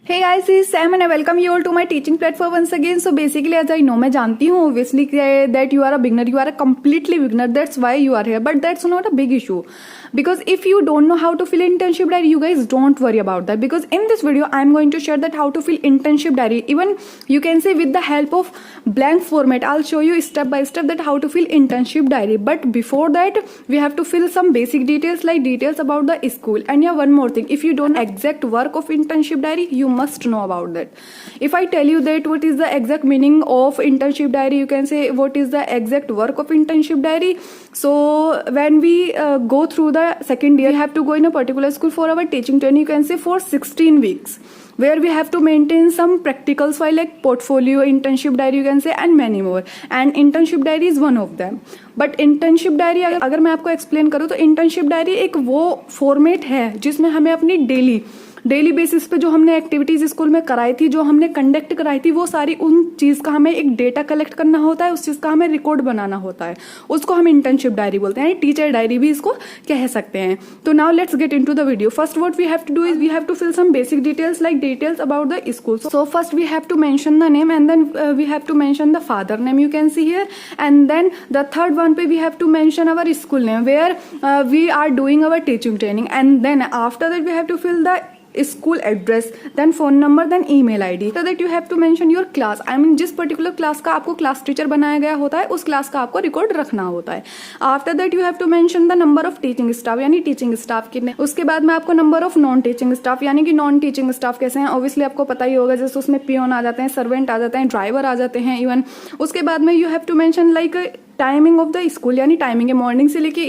Hey guys, this is Sam and I welcome you all to my teaching platform once again. So basically, as I know, मैं जानती हूँ obviously that you are a beginner, you are a completely beginner. That's why you are here. But that's not a big issue. Because if you don't know how to fill internship diary, you guys don't worry about that. Because in this video, I'm going to share that how to fill internship diary. Even you can say with the help of blank format, I'll show you step by step that how to fill internship diary. But before that, we have to fill some basic details like details about the school. And yeah, one more thing. If you don't know exact work of internship diary, you must know about that. If I tell you that what is the exact meaning of internship diary, you can say what is the exact work of internship diary. So when we go through the second year, we have to go in a particular school for our teaching training, you can say for 16 weeks, where we have to maintain some practicals file like portfolio, internship diary you can say, and many more. And internship diary is one of them. But internship diary अगर मैं आपको explain करूँ तो internship diary एक वो format है जिसमें हमें अपनी डेली बेसिस पे जो हमने एक्टिविटीज स्कूल में कराई थी, जो हमने कंडक्ट कराई थी, वो सारी उन चीज का हमें एक डेटा कलेक्ट करना होता है, उस चीज का हमें रिकॉर्ड बनाना होता है, उसको हम इंटर्नशिप डायरी बोलते हैं, टीचर डायरी भी इसको कह सकते हैं. तो now let's get into the video. First what we have to do is we have to fill some basic details like details about the school. So first we have to mention the name and then we have to mention the father name, you can see here, and then the third one पे we have to mention our school name where we are doing our teaching training, and then after that we have to fill the school address, then phone number, then email ID. So that you have to mention your class. I mean जिस particular class का आपको class teacher बनाया गया होता है, उस class का आपको रिकॉर्ड रखना होता है. After that you have to mention the number of teaching staff, यानी टीचिंग स्टाफ कितने. उसके बाद में आपको number of non teaching staff, यानी कि नॉन टीचिंग स्टाफ कैसे हैं, ऑब्वियसली आपको पता ही होगा, जैसे उसमें पियोन आ जाते हैं, सर्वेंट आ जाते हैं, ड्राइवर आ जाते हैं इवन. उसके बाद में you have to mention like timing of the school, यानी टाइमिंग है मॉर्निंग से लेके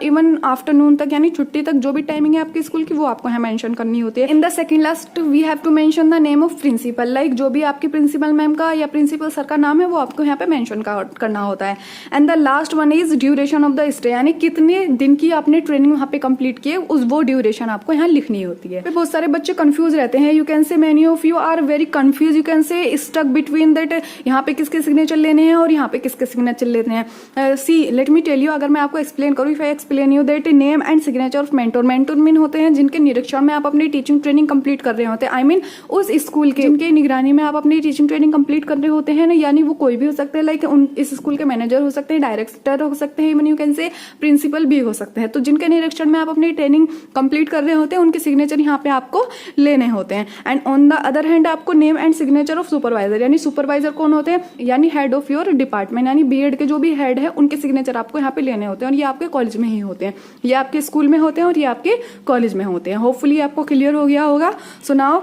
इवन आफ्टरनून तक, यानी छुट्टी तक जो भी टाइमिंग है आपके स्कूल की वो आपको यहाँ मेंशन करनी होती है. In the second last we have to mention the name of principal, like जो भी आपकी प्रिंसिपल मैम का या प्रिंसिपल सर का नाम है वो आपको यहाँ पे मेंशन करना होता है. And the last one is duration of the stay, यानी कितने दिन की आपने ट्रेनिंग वहाँ पे कंप्लीट की है, उस वो ड्यूरेशन आपको यहाँ लिखनी होती है. बहुत सारे बच्चे कंफ्यूज रहते हैं, you can say many of you are very confuse, you can say stuck between that यहाँ पे किसके सिग्नेचर लेने हैं और यहाँ पे किसके सिग्नेचर लेने हैं. सी लेट मी टेल यू, अगर मैं आपको एक्सप्लेन करूँ, if I explain you that name and signature of mentor. Mentor mean होते हैं जिनके निरीक्षण में आप अपनी टीचिंग ट्रेनिंग कंप्लीट कर रहे होते हैं. आई मीन उस स्कूल के जिनके निगरानी में आप अपनी टीचिंग ट्रेनिंग कंप्लीट कर रहे होते हैं ना, यानी वो कोई भी हो सकते हैं, लाइक इस स्कूल के मैनेजर हो सकते हैं, डायरेक्टर हो सकते हैं, even you can say principal भी हो सकते हैं. तो जिनके निरीक्षण में आप अपनी ट्रेनिंग कंप्लीट कर रहे होते हैं उनके सिग्नेचर यहाँ पे आपको लेने होते हैं. And on the other hand आपको name and signature of supervisor, यानी सुपरवाइजर कौन होते हैं, यानी हेड ऑफ योर डिपार्टमेंट, यानी बीएड के जो भी हेड है उनके सिग्नेचर आपको यहाँ पे लेने होते हैं. और ये आपके कॉलेज में ही होते हैं, ये आपके स्कूल में होते हैं और ये आपके कॉलेज में होते हैं. होपफुली आपको क्लियर हो गया होगा. So now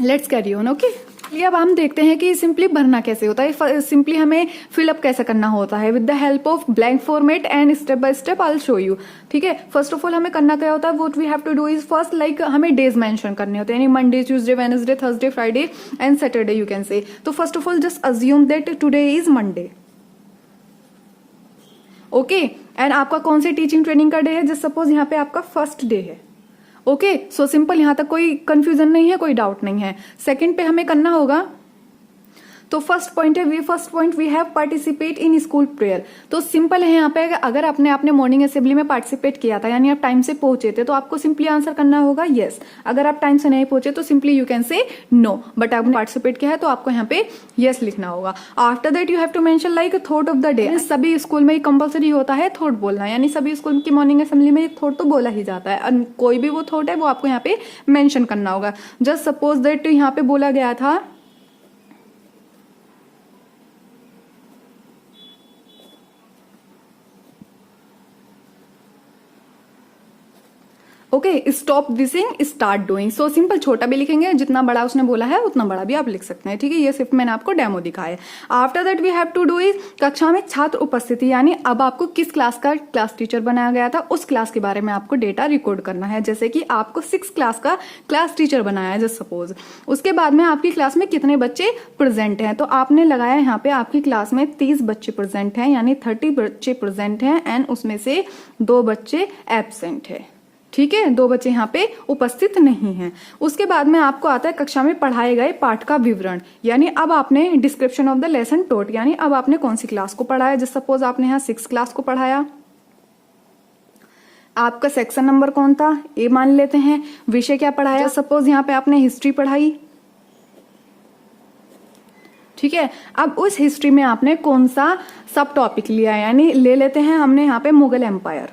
let's carry on. Okay, अब हम देखते हैं कि सिंपली भरना कैसे होता है, सिंपली हमें फिलअप कैसे करना होता है with the help of blank format and step by step I will show you. ठीक है, फर्स्ट ऑफ ऑल हमें करना क्या होता है, what we have to do is first like हमें डेज मेंशन करने होते हैं, यानी Monday, Tuesday, Wednesday, Thursday, Friday and Saturday you can say. तो first of all just assume that today is Monday. Okay, and आपका कौन से teaching training का डे है, जस्ट सपोज यहाँ पे आपका फर्स्ट डे है. ओके, सो सिंपल, यहां तक कोई कंफ्यूजन नहीं है, कोई डाउट नहीं है. सेकंड पे हमें करना होगा, तो first point we have participate in school prayer. तो सिंपल है यहाँ पे, अगर आपने मॉर्निंग असेंबली में पार्टिसिपेट किया था, यानी आप टाइम से पहुंचे थे, तो आपको सिंपली आंसर करना होगा यस. अगर आप टाइम से नहीं पहुंचे तो simply you can say no, but आपने पार्टिसिपेट किया है तो आपको यहाँ पे यस लिखना होगा. After that you have to mention like thought of the day. सभी स्कूल में कंपल्सरी होता है थॉट बोलना, यानी सभी स्कूल की मॉर्निंग असेंबली में थॉट तो बोला ही जाता है. कोई भी वो थॉट है वो आपको यहाँ पे मेंशन करना होगा. जस्ट सपोज दैट यहाँ पे बोला गया था okay, stop this thing start doing. So simple, छोटा भी लिखेंगे, जितना बड़ा उसने बोला है उतना बड़ा भी आप लिख सकते हैं. ठीक है, ये सिर्फ मैंने आपको डेमो दिखाया है. After that we have to do is कक्षा में छात्र उपस्थिति, यानी अब आपको किस क्लास का क्लास टीचर बनाया गया था उस क्लास के बारे में आपको डेटा रिकॉर्ड करना है. जैसे कि आपको 6 क्लास का क्लास टीचर बनाया है जस्ट सपोज. उसके बाद में आपकी क्लास में कितने बच्चे प्रेजेंट हैं, तो आपने लगाया यहाँ पे आपकी क्लास में 30 बच्चे प्रेजेंट हैं, यानी 30 बच्चे प्रेजेंट हैं, एंड उसमें से 2 बच्चे एब्सेंट है. ठीक है, 2 बच्चे यहाँ पे उपस्थित नहीं हैं. उसके बाद में आपको आता है कक्षा में पढ़ाए गए पाठ का विवरण, यानी अब आपने description of the lesson taught, यानी अब आपने कौन सी क्लास को पढ़ाया. जस्ट सपोज आपने यहाँ 6 क्लास को पढ़ाया, आपका सेक्शन नंबर कौन था, ए मान लेते हैं. विषय क्या पढ़ाया, सपोज यहाँ पे आपने हिस्ट्री पढ़ाई. ठीक है, अब उस हिस्ट्री में आपने कौन सा सब टॉपिक लिया है, यानी ले लेते हैं हमने यहाँ पे मुगल एम्पायर।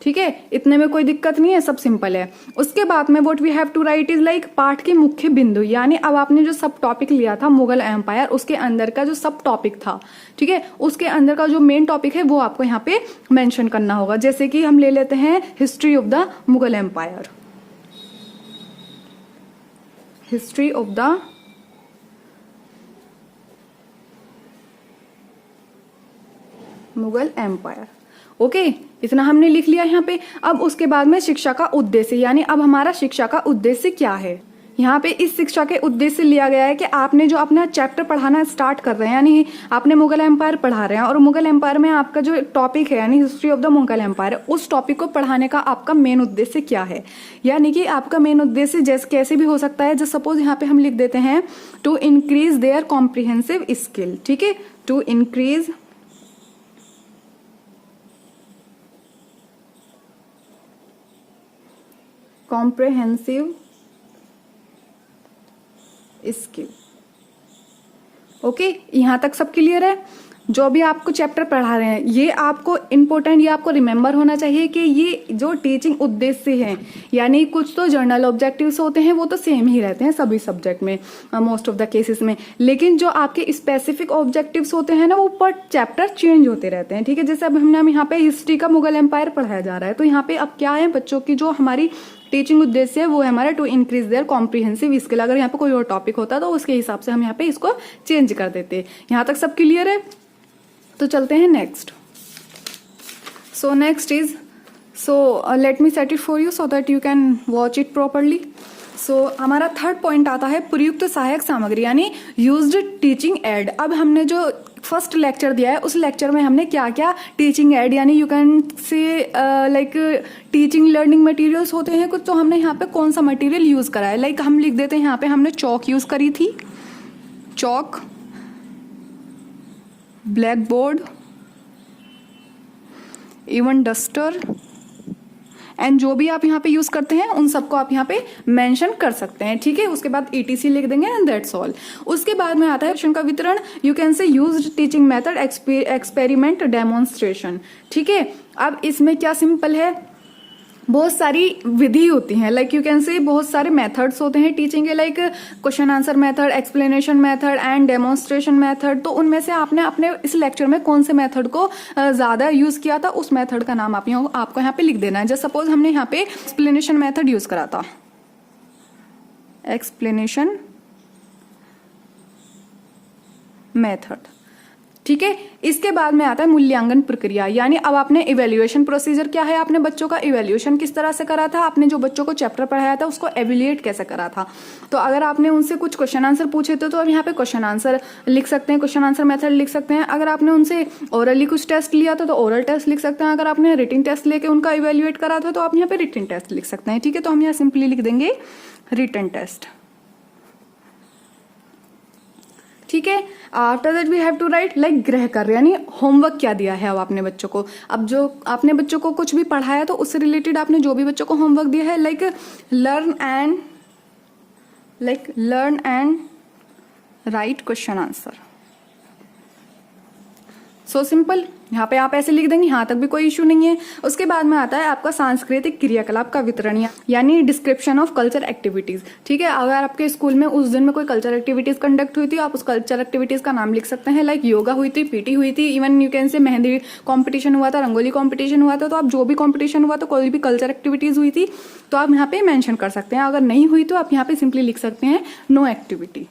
ठीक है, इतने में कोई दिक्कत नहीं है, सब सिंपल है। उसके बाद में what we have to write is like पाठ के मुख्य बिंदु, यानी अब आपने जो सब टॉपिक लिया था मुगल एम्पायर, उसके अंदर का जो सब टॉपिक था, ठीक है, उसके अंदर का जो मेन टॉपिक है वो आपको यहाँ पे मेंशन करना होगा। जैसे कि हम ले लेते हैं history of the Mughal empire, history of the Mughal empire. Okay, इतना हमने लिख लिया यहाँ पे। अब उसके बाद में शिक्षा का उद्देश्य, यानी अब हमारा शिक्षा का उद्देश्य क्या है। यहाँ पे इस शिक्षा के उद्देश्य लिया गया है कि आपने जो अपना चैप्टर पढ़ाना स्टार्ट कर रहे हैं, यानी आपने मुगल एम्पायर पढ़ा रहे हैं और मुगल एम्पायर में आपका जो टॉपिक है यानी history of the Mughal empire, उस टॉपिक को पढ़ाने का आपका मेन उद्देश्य क्या है। यानी कि आपका मेन उद्देश्य जैसे कैसे भी हो सकता है, जैसे सपोज यहाँ पे हम लिख देते हैं to increase their comprehensive skill. ठीक है, to increase comprehensive skill. Okay, यहां तक सब क्लियर है। जो भी आपको चैप्टर पढ़ा रहे हैं ये आपको इंपॉर्टेंट, ये आपको रिमेंबर होना चाहिए कि ये जो टीचिंग उद्देश्य है, यानी कुछ तो जर्नल ऑब्जेक्टिव्स होते हैं वो तो सेम ही रहते हैं सभी सब्जेक्ट में, मोस्ट ऑफ द केसेस में, लेकिन जो आपके स्पेसिफिक ऑब्जेक्टिव्स होते हैं ना वो पर चैप्टर चेंज होते रहते हैं। ठीक है, जैसे अब हमने यहाँ पे हिस्ट्री का मुगल एम्पायर पढ़ाया जा रहा है, तो यहाँ पे अब क्या है, बच्चों की जो हमारी टीचिंग उद्देश्य है वो है हमारा to increase their comprehensive skill. अगर यहाँ पे कोई और टॉपिक होता तो उसके हिसाब से हम यहाँ पे इसको चेंज कर देते। यहाँ तक सब क्लियर है, तो चलते हैं next. So next is, so let me set it for you so that you can watch it properly. So हमारा थर्ड पॉइंट आता है प्रयुक्त सहायक सामग्री, यानी यूज्ड टीचिंग एड। अब हमने जो फर्स्ट लेक्चर दिया है उस लेक्चर में हमने क्या क्या टीचिंग एड, यानी यू कैन से लाइक टीचिंग लर्निंग मटेरियल्स होते हैं कुछ, तो हमने यहाँ पे कौन सा मटेरियल यूज करा है। लाइक हम लिख देते हैं यहाँ पे हमने चौक यूज करी थी, chalk, blackboard, even duster, and जो भी आप यहाँ पे यूज करते हैं उन सबको आप यहाँ पे मेंशन कर सकते हैं। ठीक है, उसके बाद ETC लिख देंगे एंड दैट्स ऑल। उसके बाद में आता है क्वेश्चन का वितरण, यू कैन से used teaching method, experiment, demonstration. ठीक है, अब इसमें क्या सिंपल है, बहुत सारी विधि होती हैं, लाइक यू कैन से बहुत सारे मेथड्स होते हैं टीचिंग के, like question answer method, explanation method and demonstration method. तो उनमें से आपने अपने इस लेक्चर में कौन से मेथड को ज्यादा यूज किया था उस मेथड का नाम आपको यहाँ पे लिख देना है। जैसे सपोज हमने यहाँ पे एक्सप्लेनेशन मेथड यूज करा था, एक्सप्लेनेशन मेथड। ठीक है, इसके बाद में आता है मूल्यांकन प्रक्रिया, यानी अब आपने इवेल्युएशन प्रोसीजर क्या है, आपने बच्चों का इवेल्युएशन किस तरह से करा था, आपने जो बच्चों को चैप्टर पढ़ाया था उसको एवेल्युएट कैसे करा था। तो अगर आपने उनसे कुछ क्वेश्चन आंसर पूछे थे तो अब यहाँ पे क्वेश्चन आंसर लिख सकते हैं, क्वेश्चन आंसर मेथड लिख सकते हैं। अगर आपने उनसे ओरली कुछ टेस्ट लिया था तो ओरल टेस्ट लिख सकते हैं। अगर आपने रिटिन टेस्ट लेके उनका इवेल्युएट करा था तो आप यहाँ पे रिटिन टेस्ट लिख सकते हैं। ठीक है, तो हम यहाँ सिंपली लिख देंगे रिटन टेस्ट। ठीक है, after that we have to write like गृह कार्य, यानी होमवर्क क्या दिया है अब आपने बच्चों को। अब जो आपने बच्चों को कुछ भी पढ़ाया तो उससे रिलेटेड आपने जो भी बच्चों को होमवर्क दिया है, like learn and right question answer. So simple, यहाँ पे आप ऐसे लिख देंगे, यहाँ तक भी कोई इश्यू नहीं है। उसके बाद में आता है आपका सांस्कृतिक क्रियाकलाप का वितरण, यानी डिस्क्रिप्शन ऑफ कल्चर एक्टिविटीज। ठीक है, अगर आपके स्कूल में उस दिन में कोई कल्चर एक्टिविटीज कंडक्ट हुई थी, आप उस कल्चर एक्टिविटीज का नाम लिख सकते हैं, लाइक योगा हुई थी, PT हुई थी, इवन यू कैन से मेहंदी कॉम्पिटिशन हुआ था, रंगोली कॉम्पिटिशन हुआ था। तो आप जो भी कॉम्पिटिशन हुआ तो कोई भी कल्चर एक्टिविटीज हुई थी तो आप यहाँ पे मेंशन कर सकते हैं। अगर नहीं हुई तो आप यहाँ पे सिंपली लिख सकते हैं नो एक्टिविटी।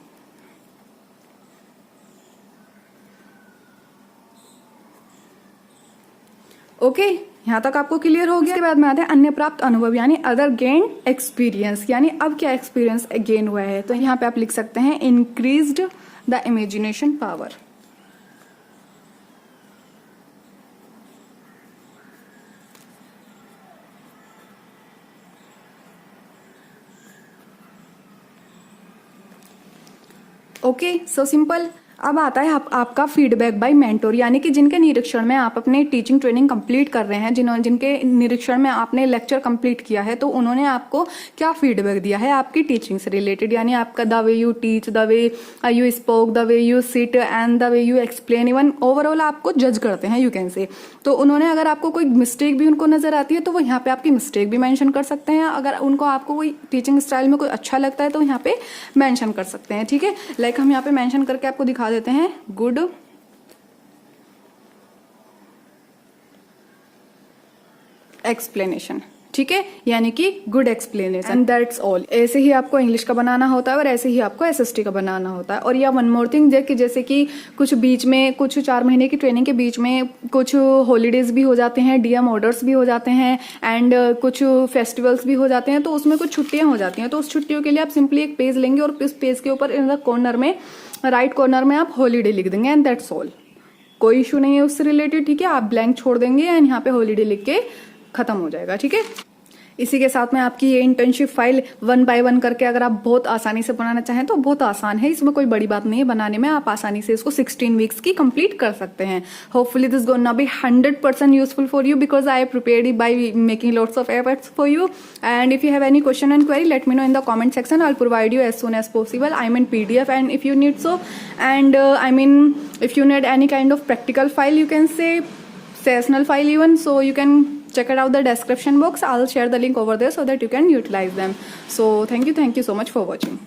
ओके, यहाँ तक आपको क्लियर हो गया। इसके बाद में आते हैं अन्य प्राप्त अनुभव, यानी अदर गेन एक्सपीरियंस, यानी अब क्या एक्सपीरियंस गेन हुआ है। तो यहाँ पे आप लिख सकते हैं increased the imagination power. Okay, so simple. अब आता है आपका फीडबैक बाय मेंटोर, यानी कि जिनके निरीक्षण में आप अपने टीचिंग ट्रेनिंग कंप्लीट कर रहे हैं, जिनके निरीक्षण में आपने लेक्चर कंप्लीट किया है, तो उन्होंने आपको क्या फीडबैक दिया है आपकी टीचिंग से रिलेटेड, यानी आपका the way you teach, the way you spoke, the way you sit and the way you explain, even overall आपको जज करते हैं यू कैन से। तो उन्होंने अगर आपको कोई मिस्टेक भी उनको नजर आती है तो वो यहाँ पे आपकी मिस्टेक भी मेंशन कर सकते हैं। अगर उनको आपको कोई टीचिंग स्टाइल में कोई अच्छा लगता है तो यहाँ पे मेंशन कर सकते हैं, ठीक है। लाइक हम यहाँ पे मेंशन करके आपको दिखा देते हैं, गुड एक्सप्लेनेशन, ठीक है, यानी कि good explanation and that's all. ऐसे ही आपको इंग्लिश का बनाना होता है और ऐसे ही आपको एसएसटी का बनाना होता है। और या वन मोर थिंग, जैसे कि कुछ बीच में, कुछ 4 महीने की ट्रेनिंग के बीच में कुछ हॉलीडेज भी हो जाते हैं, डीएम ऑर्डर्स भी हो जाते हैं एंड कुछ फेस्टिवल्स भी हो जाते हैं, तो उसमें कुछ छुट्टियां हो जाती हैं। तो उस छुट्टियों के लिए आप सिंपली एक पेज लेंगे और इस पेज के ऊपर इन द कॉर्नर में, राइट कॉर्नर में आप हॉलीडे लिख देंगे एंड दैट्स ऑल। कोई इशू नहीं है उससे रिलेटेड, ठीक है। आप ब्लैंक छोड़ देंगे एंड यहाँ पे हॉलीडे लिख के खत्म हो जाएगा, ठीक है। इसी के साथ में आपकी ये इंटर्नशिप फाइल 1 बाय 1 करके अगर आप बहुत आसानी से बनाना चाहें तो बहुत आसान है, इसमें कोई बड़ी बात नहीं है बनाने में। आप आसानी से इसको 16 वीक्स की कंप्लीट कर सकते हैं। Hopefully this gonna be 100% useful for you because I prepared it by making lots of efforts for you. And if you have any question and query, let me know in the comment section, I will provide you as soon as possible. I mean PDF and if you need so, and I mean if you need any kind of practical file, you can say sessional file even, so you can check it out the description box. I'll share the link over there so that you can utilize them. So thank you so much for watching.